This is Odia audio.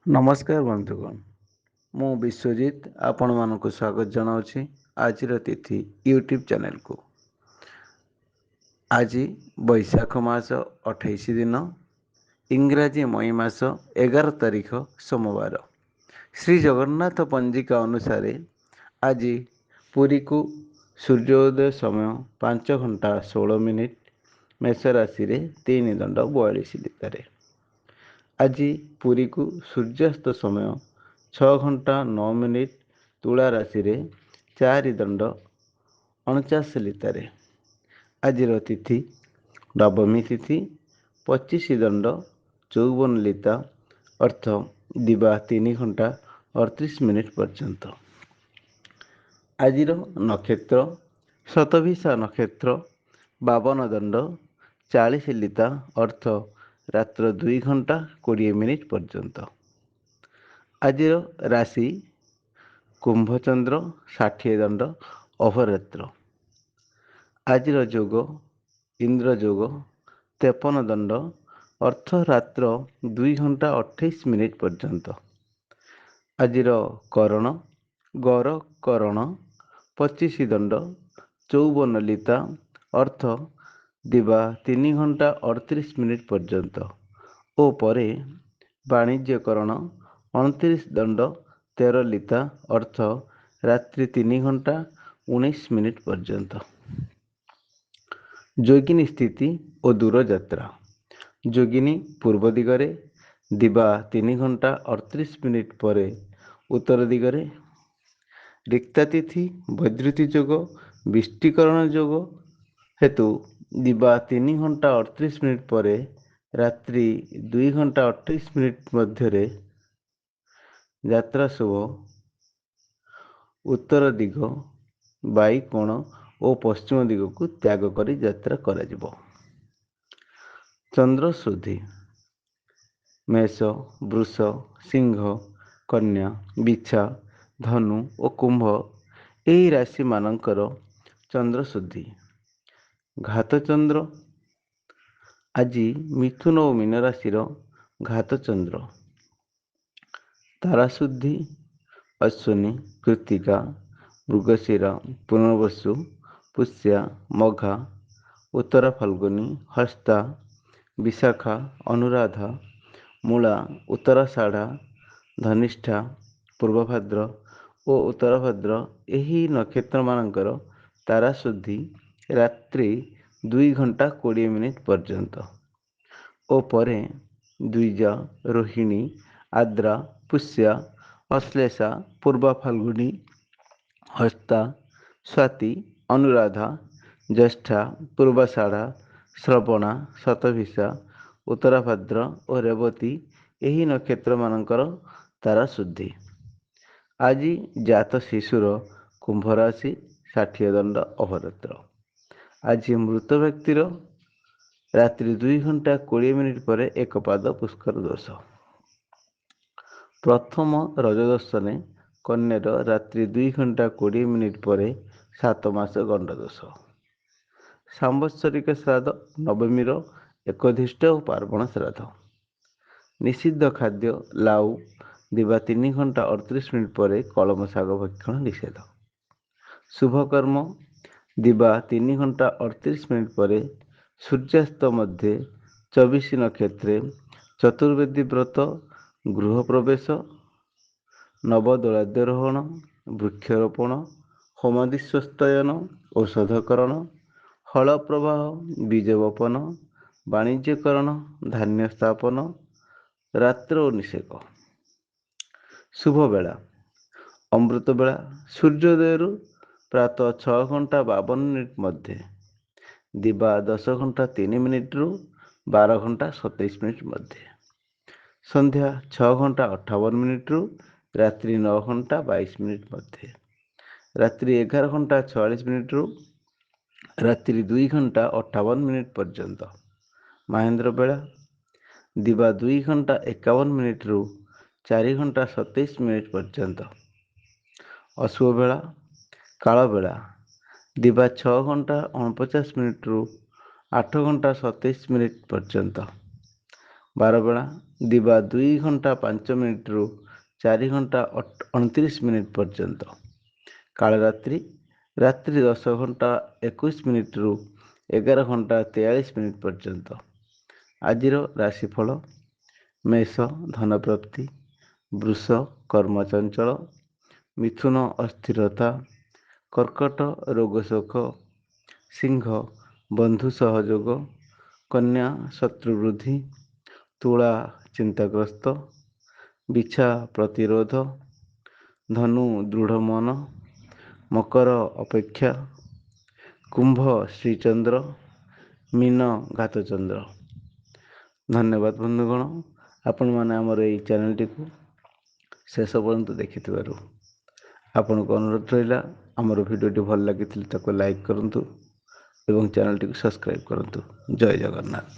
ନମସ୍କାର ବନ୍ଧୁଗଣ, ମୁଁ ବିଶ୍ୱଜିତ ଆପଣମାନଙ୍କୁ ସ୍ୱାଗତ ଜଣାଉଛି ଆଜିର ତିଥି ୟୁଟ୍ୟୁବ୍ ଚ୍ୟାନେଲକୁ। ଆଜି ବୈଶାଖ ମାସ 28 ଦିନ, ଇଂରାଜୀ ମଇ ମାସ 11 ତାରିଖ ସୋମବାର। ଶ୍ରୀ ଜଗନ୍ନାଥ ପଞ୍ଜିକା ଅନୁସାରେ ଆଜି ପୁରୀକୁ ସୂର୍ଯ୍ୟୋଦୟ ସମୟ 5:16, ମେଷ ରାଶିରେ 3:42। ଆଜି ପୁରୀକୁ ସୂର୍ଯ୍ୟାସ୍ତ ସମୟ 6:09, ତୁଳା ରାଶିରେ 4:49। ଆଜିର ତିଥି ନବମୀ ତିଥି 25:54 ଅର୍ଥ ଦିବା 3:38 ପର୍ଯ୍ୟନ୍ତ। ଆଜିର ନକ୍ଷତ୍ର ଶତଭିଷା ନକ୍ଷତ୍ର 52 40 ଅର୍ଥ ରାତ୍ର 2:20 ପର୍ଯ୍ୟନ୍ତ। ଆଜିର ରାଶି କୁମ୍ଭଚନ୍ଦ୍ର 60 ଅହୋରାତ୍ର। ଆଜିର ଯୋଗ ଇନ୍ଦ୍ର ଯୋଗ 53 ଅର୍ଥ ରାତ୍ର 2:28 ପର୍ଯ୍ୟନ୍ତ। ଆଜିର କରଣ ଗର କରଣ 25:54 ଅର୍ଥ ଦିବା 3:38 ପର୍ଯ୍ୟନ୍ତ ଓ ପରେ ବାଣିଜ୍ୟକରଣ 29:13 ଅର୍ଥ ରାତ୍ରି 3:19 ପର୍ଯ୍ୟନ୍ତ। ଯୋଗିନୀ ସ୍ଥିତି ଓ ଦୂରଯାତ୍ରା। ଯୋଗିନୀ ପୂର୍ବ ଦିଗରେ ଦିବା 3:38 ପରେ ଉତ୍ତର ଦିଗରେ। ରିକ୍ତାତିଥି ବୈଦ୍ୟୁତି ଯୋଗ ବିଷ୍ଟିକରଣ ଯୋଗ ହେତୁ ଦିବା 3:38 ପରେ ରାତ୍ରି 2:28 ମଧ୍ୟରେ ଯାତ୍ରା ଶୁଭ। ଉତ୍ତର ଦିଗ ବାଇକୋଣ ଓ ପଶ୍ଚିମ ଦିଗକୁ ତ୍ୟାଗ କରି ଯାତ୍ରା କରାଯିବ। ଚନ୍ଦ୍ର ଶୁଦ୍ଧି। ମେଷ ବୃଷ ସିଂହ କନ୍ୟା ବିଛା ଧନୁ ଓ କୁମ୍ଭ ଏହି ରାଶିମାନଙ୍କର ଚନ୍ଦ୍ର ଶୁଦ୍ଧି। ଘାତ ଚନ୍ଦ୍ର। ଆଜି ମିଥୁନ ଓ ମୀନ ରାଶିର ଘାତ ଚନ୍ଦ୍ର। ତାରା ଶୁଦ୍ଧି ଅଶ୍ୱିନୀ କୃତ୍ତିକା ମୃଗଶିର ପୁନର୍ବସୁ ପୁଷ୍ୟା ମଘା ଉତ୍ତର ଫାଲ୍ଗୁନୀ ହସ୍ତା ବିଶାଖା ଅନୁରାଧା ମୂଳା ଉତ୍ତରାଷାଢ଼ା ଧନିଷ୍ଠା ପୂର୍ବଭାଦ୍ର ଓ ଉତ୍ତରଭାଦ୍ର ଏହି ନକ୍ଷତ୍ରମାନଙ୍କର ତାରା ଶୁଦ୍ଧି ରାତ୍ରି 2:20 ପର୍ଯ୍ୟନ୍ତ ଓ ପରେ ଦ୍ୱିଜ ରୋହିଣୀ ଆଦ୍ରା ପୁଷ୍ୟା ଅଶ୍ଳେଷା ପୂର୍ବ ଫାଲ୍ଗୁନୀ ହସ୍ତା ସ୍ୱାତି ଅନୁରାଧା ଜ୍ୟେଷ୍ଠା ପୂର୍ବାଷାଢ଼ା ଶ୍ରବଣା ଶତଭିଷା ଉତ୍ତରାଭାଦ୍ର ଓ ରେବତୀ ଏହି ନକ୍ଷତ୍ରମାନଙ୍କର ତାରା ଶୁଦ୍ଧି। ଆଜି ଜାତ ଶିଶୁର କୁମ୍ଭ ରାଶି 60 ଅହୋରାତ୍ର। ଆଜି ମୃତ ବ୍ୟକ୍ତିର ରାତ୍ରି 2:20 ପରେ ଏକ ପାଦ ପୁଷ୍କର ଦୋଷ। ପ୍ରଥମ ରଜଦର୍ଶନେ କନ୍ୟାର ରାତ୍ରି 2:20 ପରେ 7 ମାସ ଗଣ୍ଡ ଦୋଷ। ସାମ୍ବତ୍ସରିକ ଶ୍ରାଦ୍ଧ ନବମୀର ଏକଧିଷ୍ଠ ଓ ପାର୍ବଣ ଶ୍ରାଦ୍ଧ। ନିଷିଦ୍ଧ ଖାଦ୍ୟ ଲାଉ ଦିବା 3:38 ପରେ କଳମ ଶାଗ ଭକ୍ଷଣ ନିଷେଧ। ଶୁଭକର୍ମ ଦିବା 3:38 ପରେ ସୂର୍ଯ୍ୟାସ୍ତ ମଧ୍ୟେ 24 ନକ୍ଷତ୍ରେ ଚତୁର୍ବେଦୀ ବ୍ରତ ଗୃହପ୍ରବେଶ ନବଦୋଳାଦ୍ୟରୋହଣ ବୃକ୍ଷରୋପଣ ହୋମାଦିଶ୍ୱସ୍ତୟନ ଔଷଧକରଣ ହଳ ପ୍ରବାହ ବୀଜ ବପନ ବାଣିଜ୍ୟକରଣ ଧାନ୍ୟ ସ୍ଥାପନ ରାତ୍ର ଓ ନିଷେକ। ଶୁଭ ବେଳା ଅମୃତ ବେଳା ସୂର୍ଯ୍ୟୋଦୟରୁ ପ୍ରାତଃ 6:52 ମଧ୍ୟେ ଦିବା 10:03 12:27 ମଧ୍ୟେ ସନ୍ଧ୍ୟା 6:58 ରାତ୍ରି 9:22 ମଧ୍ୟେ ରାତ୍ରି 11:46 ରାତ୍ରି 2:58 ପର୍ଯ୍ୟନ୍ତ। ମାହେନ୍ଦ୍ର ବେଳା ଦିବା 2:51 4:27 ପର୍ଯ୍ୟନ୍ତ। ଅଶୁଭ ବେଳା କାଳବେଳା ଦିବା 6:49 8:27 ପର୍ଯ୍ୟନ୍ତ। ବାରବେଳା ଦିବା 2 ଘଣ୍ଟା 5 ମିନିଟ୍ରୁ 4 ଘଣ୍ଟା 29 ମିନିଟ୍ ପର୍ଯ୍ୟନ୍ତ। କାଳରାତ୍ରି ରାତ୍ରି 10 ଘଣ୍ଟା 21 ମିନିଟ୍ରୁ 11 ଘଣ୍ଟା 43 ମିନିଟ୍ ପର୍ଯ୍ୟନ୍ତ। ଆଜିର ରାଶିଫଳ: ମେଷ ଧନପ୍ରାପ୍ତି, ବୃଷ କର୍ମଚଞ୍ଚଳ, ମିଥୁନ ଅସ୍ଥିରତା, କର୍କଟ ରୋଗଶୋକ, ସିଂହ ବନ୍ଧୁ ସହଯୋଗ, କନ୍ୟା ଶତ୍ରୁବୃଦ୍ଧି, ତୁଳା ଚିନ୍ତାଗ୍ରସ୍ତ, ବିଛା ପ୍ରତିରୋଧ, ଧନୁ ଦୃଢ଼ ମନ, ମକର ଅପେକ୍ଷା, କୁମ୍ଭ ଶ୍ରୀଚନ୍ଦ୍ର, ମୀନ ଘାତଚନ୍ଦ୍ର। ଧନ୍ୟବାଦ ବନ୍ଧୁଗଣ, ଆପଣମାନେ ଆମର ଏହି ଚ୍ୟାନେଲଟିକୁ ଶେଷ ପର୍ଯ୍ୟନ୍ତ ଦେଖିଥିବାରୁ। ଆପଣଙ୍କୁ ଅନୁରୋଧ ରହିଲା, ଆମର ଭିଡ଼ିଓଟି ଭଲ ଲାଗିଥିଲେ ତାକୁ ଲାଇକ୍ କରନ୍ତୁ ଏବଂ ଚ୍ୟାନେଲଟିକୁ ସବସ୍କ୍ରାଇବ୍ କରନ୍ତୁ। ଜୟ ଜଗନ୍ନାଥ।